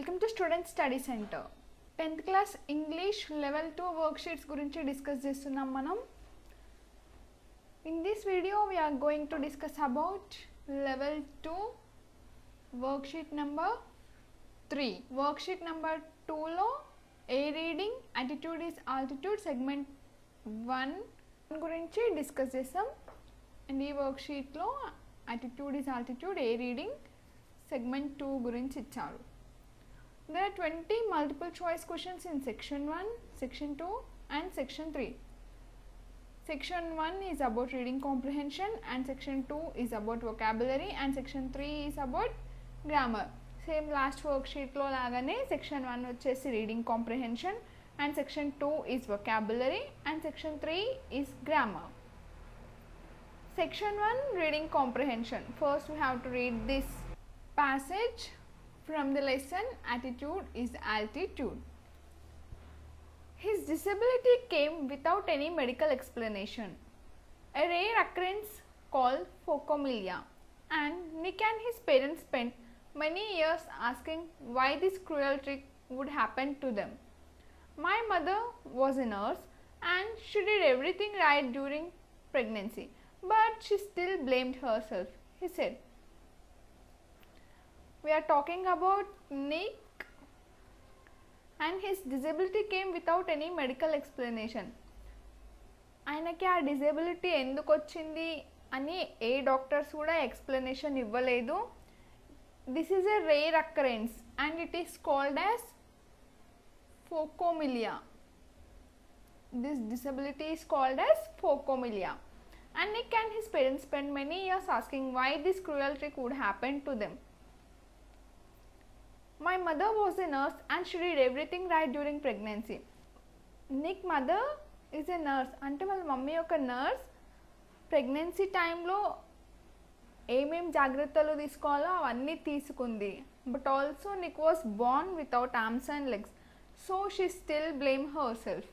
Welcome to student study centre. 10th class English level 2 worksheets గురించి discuss చేస్తున్నాం మనం. In this video we are going to discuss about level 2 worksheet number 3. worksheet number 2 లో ఏ reading attitude is altitude segment 1 గురించి discuss చేసాం. And ఈ వర్క్షీట్లో attitude is altitude A reading segment 2 గురించి ఇచ్చారు. There are 20 multiple choice questions in section 1, section 2 and section 3. Section 1 is about reading comprehension and section 2 is about vocabulary and section 3 is about grammar. Same last worksheet lo lagane section 1 vachesi reading comprehension and section 2 is vocabulary and section 3 is grammar. Section 1 reading comprehension. First we have to read this passage from the lesson attitude is altitude. His disability came without any medical explanation. A rare occurrence called phocomelia, and Nick and his parents spent many years asking why this cruel trick would happen to them. My mother was a nurse and she did everything right during pregnancy, but she still blamed herself, he said. We are talking about Nick and his disability came without any medical explanation. ఆయనకి ఆ disability ఎందుకు వచ్చింది అని ఏ doctors కూడా explanation ఇవ్వలేదు. This is a rare occurrence and it is called as phocomelia. This disability is called as phocomelia. And Nick and his parents spent many years asking why this cruel trick would happen to them. My mother was a nurse and she did everything right during pregnancy. Nick mother is a nurse. అంటే వాళ్ళ mummy ఒక nurse. Pregnancy టైంలో ఏమేం జాగ్రత్తలు తీసుకోవాలో అవన్నీ తీసుకుంది. But also Nick was Born without arms and legs. So she still blame her self.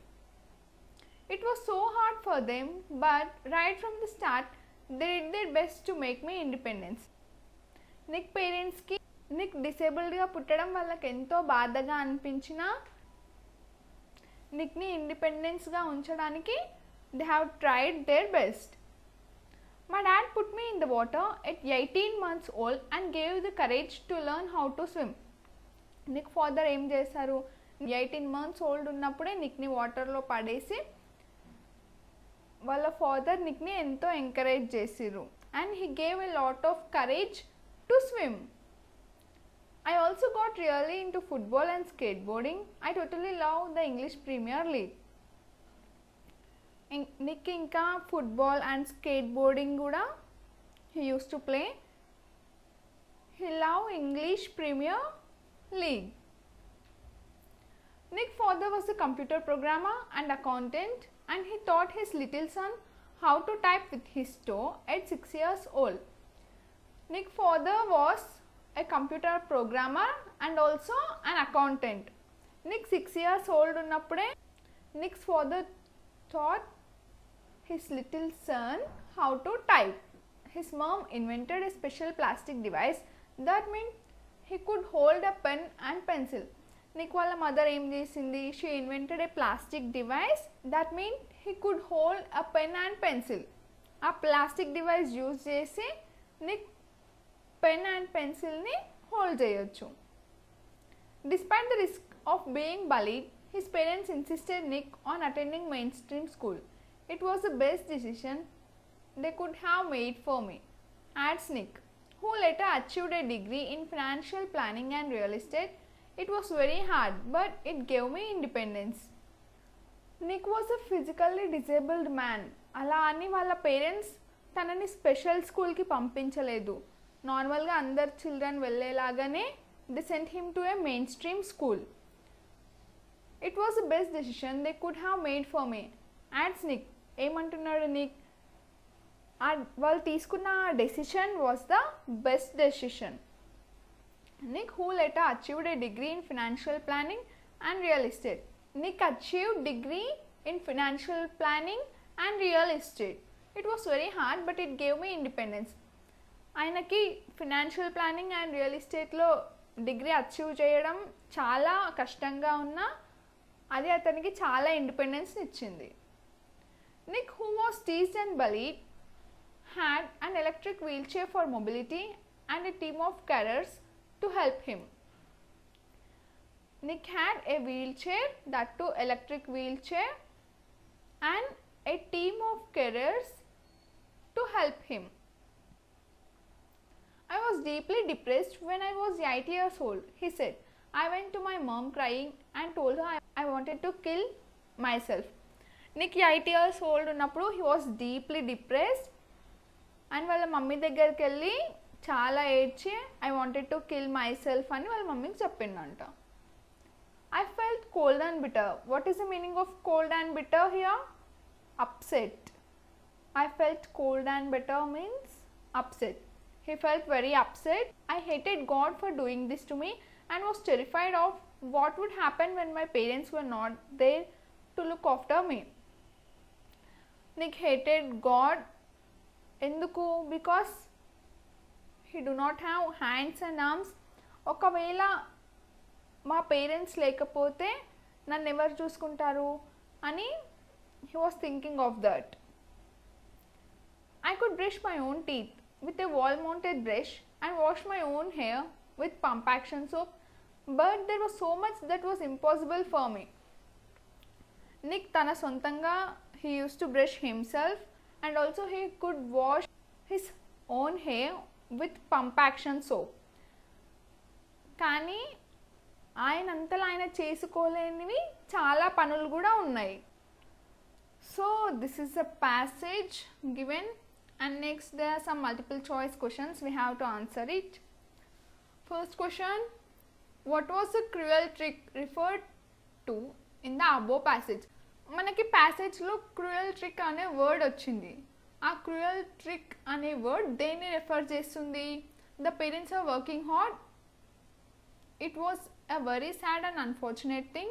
It was so hard for them, but right from the start they did their best to make me independence. Nick parents ki Nick డిసేబుల్డ్గా పుట్టడం వాళ్ళకి ఎంతో బాధగా అనిపించినా నిక్ని ఇండిపెండెన్స్గా ఉంచడానికి they have tried their best. My dad put me in the water at 18 months old and gave the courage to learn how to swim. Nick father ఏం చేశారు, 18 months ఓల్డ్ ఉన్నప్పుడే నిక్ని వాటర్లో పడేసి వాళ్ళ ఫాదర్ నిక్ని ఎంతో ఎంకరేజ్ చేసిర్రు. And he gave a lot of courage to swim. I also got really into football and skateboarding. I totally love the English Premier League. Nick inka football and skateboarding kuda he used to play. He loved English Premier League. Nick's father was a computer programmer and accountant, and he taught his little son how to type with his toe at 6 years old. Nick's father was a computer programmer and also an accountant. Nick 6 years old ఉన్నప్పుడే Nick's father taught his little son how to type. His mom invented a special plastic device that meant he could hold a pen and pencil. Nick వాళ్ళ mother ఏం చేసింది, she invented a plastic device that meant he could hold a pen and pencil. ఆ plastic device use చేసి Nick pen and పెన్సిల్ని hold చేయొచ్చు. Despite the risk of being bullied, his parents insisted Nick on attending main stream school. It was the best decision they could have made for me, adds Nick, who later achieved a degree in financial planning and real estate. It was very hard, but it gave me independence. Nick was a physically disabled man. అలా అని వాళ్ళ parents తనని special స్కూల్కి పంపించలేదు. నార్మల్గా అందరు children వెళ్ళేలాగానే they sent him to a main stream school. It was the best decision they could have made for me, adds Nick. ఏమంటున్నాడు నిక్, వాళ్ళు తీసుకున్న decision was the best decision. Nick who later achieved a degree in financial planning and real estate. Nick achieved degree in financial planning and real estate. It was very hard but it gave me independence. ఆయనకి financial planning and real ఎస్టేట్లో degree achieve చేయడం చాలా కష్టంగా ఉన్నా అది అతనికి చాలా independence ఇచ్చింది. Nick, who was teased and bullied, had an electric wheelchair for mobility and a team of carers to help him. Nick had a wheelchair, that too electric wheelchair, and a team of carers to help him. I was deeply depressed when I was 8 years old, he said. I went to my mom crying and told her I wanted to kill myself. Nick 8 years old ఉన్నప్పుడు he was deeply depressed and వాళ్ళ mummy దగ్గరికి వెళ్ళి చాలా ఏడ్చి I wanted to kill my self అని వాళ్ళ మమ్మీకి చెప్పిండంట. I felt cold and bitter. What is the meaning of cold and bitter here? Upset. I felt cold and bitter means upset. He felt very upset. I hated God for doing this to me and was terrified of what would happen when my parents were not there to look after me. Nick hated God. ఎందుకు? Because he do not have hands and arms. ఒకవేళ మా parents లేకపోతే నన్ను ఎవరు చూసుకుంటారు అని he was thinking of that. I could brush my own teeth with a wall mounted brush and wash my own hair with pump action soap, but there was so much that was impossible for me. Nick తన సొంతంగా he used to brush himself and also he could wash his own hair with pump action soap. కానీ ఆయనంతలా ఆయన చేసుకోలేనివి చాలా పనులు కూడా ఉన్నాయి. So this is a passage given and next there are some multiple choice questions. We have to answer it. First question, what was the cruel trick referred to in the above passage? మనకి ప్యాసేజ్లో cruel trick అనే word వచ్చింది. ఆ cruel trick అనే word దేన్ని refer చేస్తుంది? The parents are working hard. It was a very sad and unfortunate thing.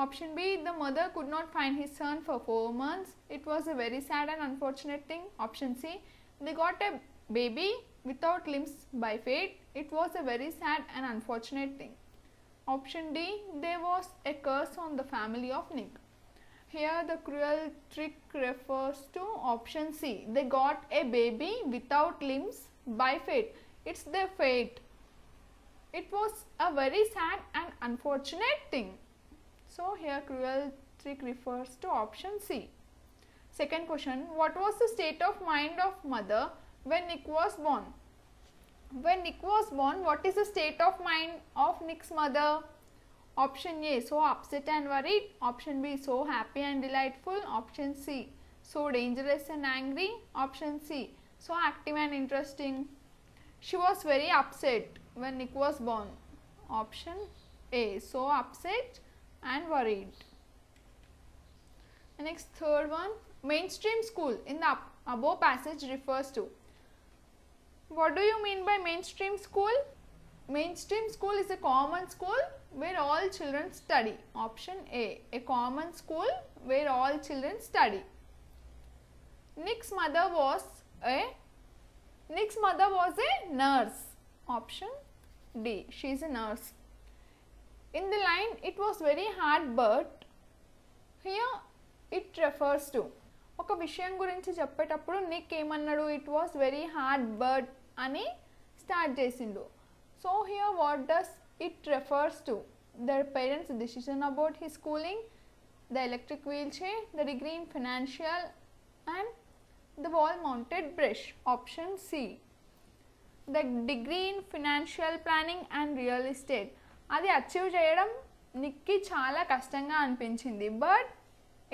Option B, the mother could not find his son for 4 months. It was a very sad and unfortunate thing. Option C, they got a baby without limbs by fate. It was a very sad and unfortunate thing. Option D, there was a curse on the family of Nick. Here the cruel trick refers to option C. They got a baby without limbs by fate. It's their fate. It was a very sad and unfortunate thing. So here cruel trick refers to option C. Second question, what was the state of mind of mother when Nick was born? When Nick was born, what is the state of mind of Nick's mother? Option A, so upset and worried. Option B, so happy and delightful. Option C, so dangerous and angry. Option C, so active and interesting. She was very upset when Nick was born. Option A, so upset and worried. The next third one, mainstream school in the above passage refers to. What do you mean by mainstream school? Mainstream school is a common school where all children study. Option A, a common school where all children study. Nick's mother was a nurse. Option D, she is a nurse. In the line, it was very hard but here it refers to. ఒక విషయం గురించి చెప్పేటప్పుడు Nick ఏమన్నాడు? It was very hard but అని start చేసిండు. So here what does it refers to? Their parents decision about his schooling, the electric wheel chair, the degree in financial and the wall mounted brush. Option C, the degree in financial planning and real estate. అది achieve చేయడం నిక్కి చాలా కష్టంగా అనిపించింది but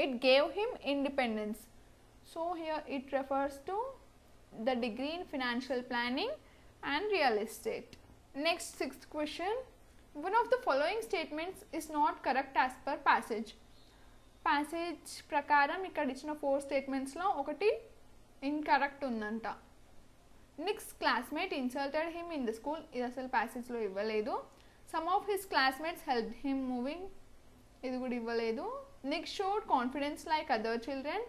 it gave him independence. So here it refers to the degree in financial planning and real estate. Next, sixth question, one of the following statements is not correct as per passage. Passage ప్రకారం ఇక్కడ ఇచ్చిన 4 స్టేట్మెంట్స్లో ఒకటి incorrect ఉందంట. Nick's classmate insulted him in the school. ఇది అసలు ప్యాసేజ్లో ఇవ్వలేదు. Some of his classmates helped him moving. ఇది కూడా ఇవ్వలేదు. Nick showed confidence like other children.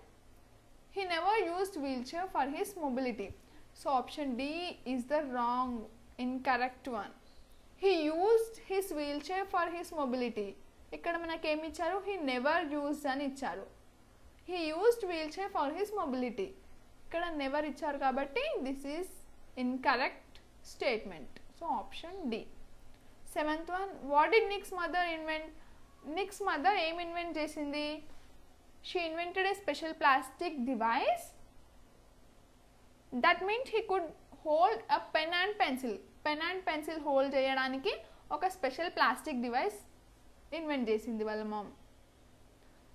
He never used wheelchair for his mobility. So option D is the wrong, incorrect one. he used his wheelchair for his mobility. ఇక్కడ మనకి ఏమి ఇచ్చారు, he never used అని ఇచ్చారు. he used wheelchair for his mobility. ఇక్కడ never ఇచ్చారు కాబట్టి this is incorrect statement. So option D. Seventh one, what did Nick's mother invent? Nick's mother ఏం ఇన్వెంట్ చేసింది? she invented a special plastic device that meant he could hold a pen and pencil. Pen and pencil hold చేయడానికి ఒక special plastic device invent చేసింది వాళ్ళ mom.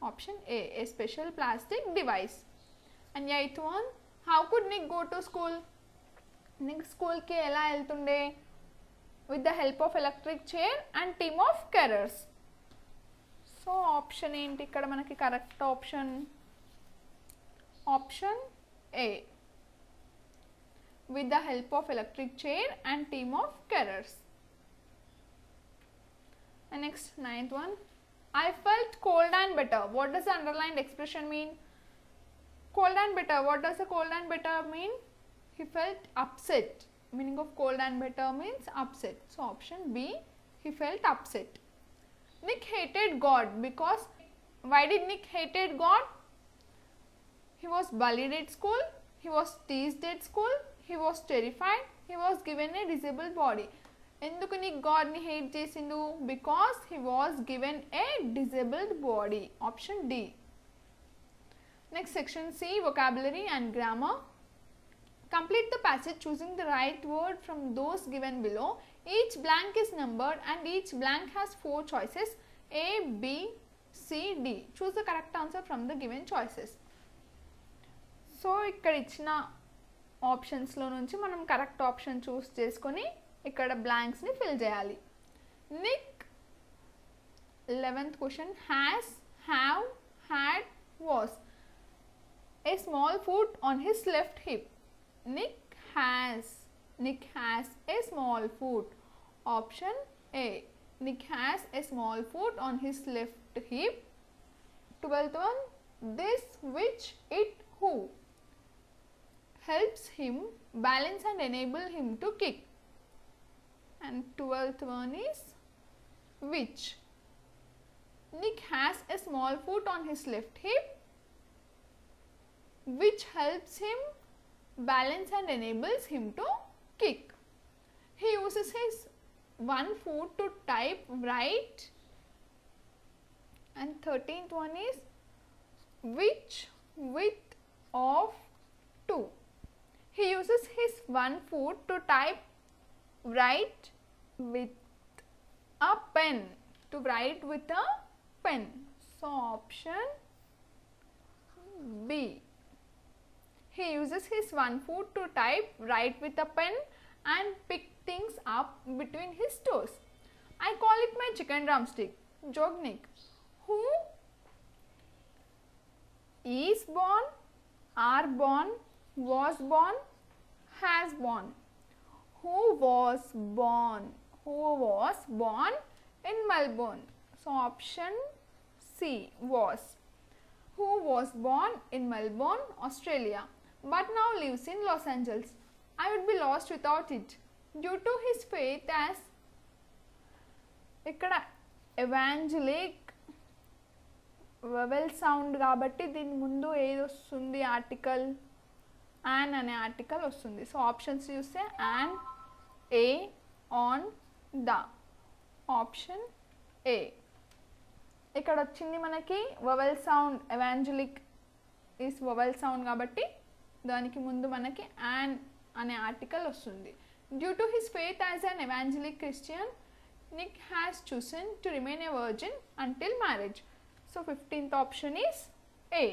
Option A special plastic device. And eighth one, how could Nick go to school? Nick స్కూల్కి ఎలా వెళ్తుండే? With the help of electric chair and team of carers. So option ఏంటి ఇక్కడ మనకి correct option? Option A, with the help of electric chair and team of carers. And next, ninth one, I felt cold and better. What does the underlined expression mean? Cold and better. What does the cold and better mean? He felt upset. Meaning of cold and better means upset. So option B, he felt upset. Nick hated God because, why did Nick hated God? He was bullied at school, he was teased at school, he was terrified, he was given a disabled body. ఎందుకు నీ God ని hate చేసిండు? Because he was given a disabled body. Option D. Next section C, vocabulary and grammar. Complete the passage choosing the right word from those given below. Each blank is numbered and each blank has 4 choices, A, B, C, D. Choose the correct answer from the given choices. So ఇక్కడ ఇచ్చిన ఆప్షన్స్లో నుంచి మనం correct option choose చేసుకొని ఇక్కడ బ్లాంక్స్ని fill చేయాలి. Nick 11th question, has, have, had, was a small foot on his left hip. Nick has a small foot. Option A, Nick has a small foot on his left hip. 12th one, this, which, it, who helps him balance and enable him to kick. And 12th one is which. Nick has a small foot on his left hip, which helps him balance and enables him to kick. He uses his one foot to type, write. And 13th one is which, with, of, to. He uses his one foot to type, write with a pen. To write with a pen. So option B. He uses his one foot to type, write with a pen and pick things up between his toes. I call it my chicken drumstick. Jognik. Who is born, are born, was born, has born. Who was born? Who was born in Melbourne? So option C, was. Who was born in Melbourne, Australia, but now lives in Los Angeles. I would be lost without it. Due to his faith as, ఇక్కడ ఎవాంజలిక్ vowel sound కాబట్టి దీని ముందు ఏది వస్తుంది? Article an అనే article వస్తుంది. So options చూస్తే an, a, on, the. Option A. ఇక్కడ వచ్చింది మనకి vowel sound, evangelic is vowel sound కాబట్టి దానికి ముందు మనకి యాన్ అనే ఆర్టికల్ వస్తుంది. Due to his faith as an evangelic Christian, Nick has chosen to remain a virgin until marriage. So 15th option is A.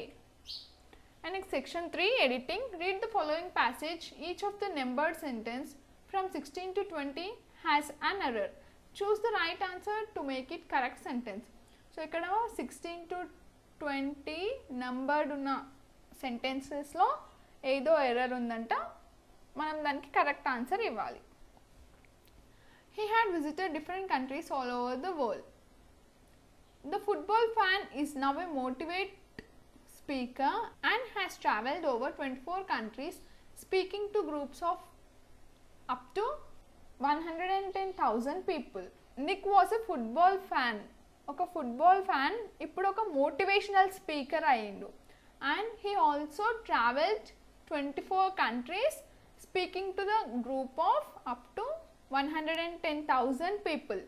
And in section 3, editing, read the following passage. Each of the numbered sentence from 16 to 20 has an error. Choose the right answer to make it correct sentence. So ఇక్కడ 16 to 20 numbered ఉన్న సెంటెన్సెస్లో ఏదో error ఉందంట, మనం దానికి correct answer ఇవ్వాలి. He had visited different countries all over the world. The football fan is now a motivated speaker and has travelled over 24 countries speaking to groups of up to 110,000 people. Nick was a football fan. ఒక football fan ఇప్పుడు ఒక motivational speaker అయ్యిండు. And he also travelled 24 countries speaking to the group of up to 110,000 people.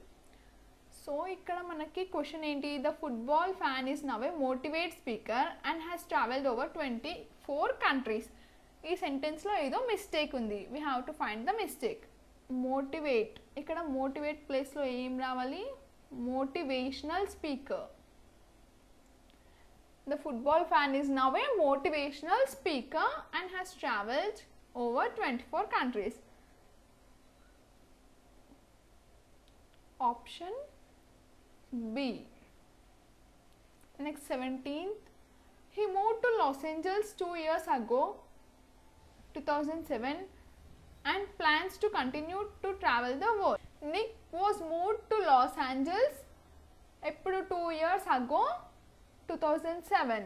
So ఇక్కడ మనకి question ఏంటి, the football fan is now A motivate speaker and has travelled over 24 countries. ఈ సెంటెన్స్లో ఏదో mistake ఉంది. We have to find the mistake. Motivate, ఇక్కడ motivate ప్లేస్లో ఏం రావాలి, motivational speaker. The football fan is now a motivational speaker and has travelled over 24 countries. Option B. Next, 17th. He moved to Los Angeles 2 years ago, 2007, and plans to continue to travel the world. Nick was moved to Los Angeles ఎప్పుడు 2 years ago, 2007.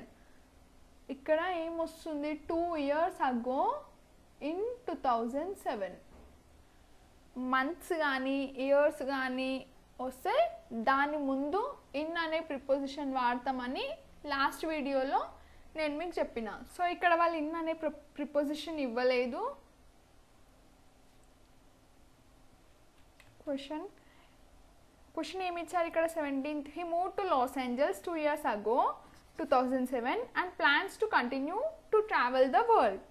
ఇక్కడ ఏమొస్తుంది, 2 years ago in 2007. Months కానీ years కానీ వస్తే దాని ముందు in అనే preposition వాడతామని last వీడియోలో నేను మీకు చెప్పిన. సో ఇక్కడ వాళ్ళు ఇన్ అనే ప్రిపోజిషన్ ఇవ్వలేదు. క్వశ్చన్ ఏమి ఇచ్చారు ఇక్కడ, 17th. He move to Los Angeles 2 years ago, 2007, and plans to continue to travel the world.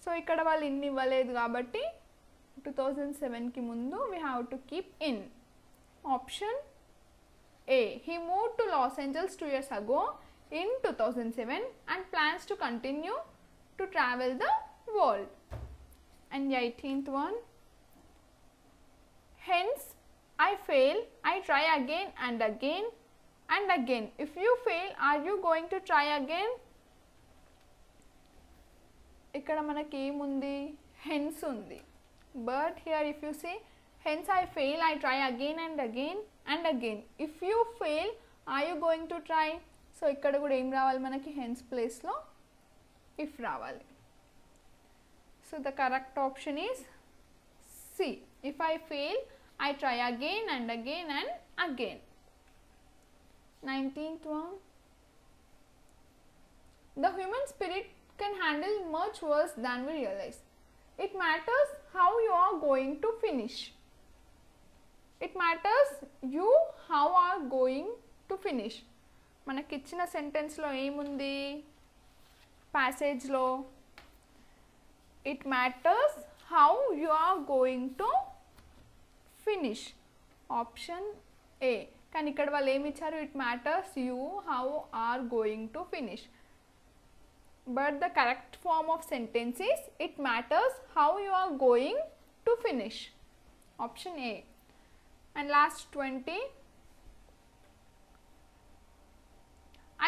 So ఇక్కడ వాళ్ళు ఇన్ ఇవ్వలేదు కాబట్టి 2007కి ముందు we have to keep in. Option A, he move to Los Angeles 2 years ago in 2007 and plans to continue to travel the world. And 18th one, hence I fail, I try again and again and again. If you fail, are you going to try again? ఇక్కడ మనకి ఏముంది, hence ఉంది. But here if you say hence I fail, I try again and again and again. If you fail, are you going to try? So ఇక్కడ కూడా ఏం రావాలి మనకి, hence ప్లేస్లో ఇఫ్ రావాలి. So the correct option is C. If I fail, I try again and again and again. 19th one, the human spirit can handle much worse than we realize. It matters how you are going to finish. It matters you how are going to finish. మనకి ఇచ్చిన సెంటెన్స్లో ఏముంది, ప్యాసేజ్లో it matters how you are going to finish. Option A. కానీ ఇక్కడ వాళ్ళు ఏమి ఇచ్చారు, it matters you how are going to finish. But the correct form of sentence is it matters how you are going to finish. Option A. And last 20.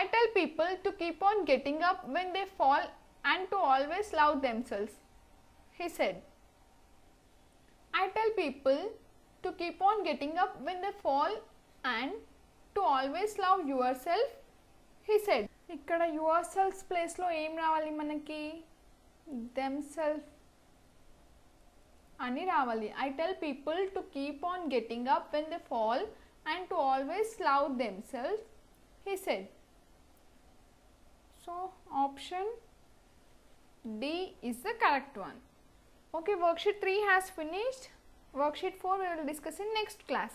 I tell people to keep on getting up when they fall and to always love themselves, he said. I tell people to keep on getting up when they fall and to always love yourself, he said. ఇక్కడ yourself ప్లేస్లో ఏం రావాలి మనకి, themselves అని రావాలి. I tell people to keep on getting up when they fall and to always love themselves, he said. So option D is the correct one. Okay, worksheet 3 has finished. Worksheet 4 we will discuss in next class.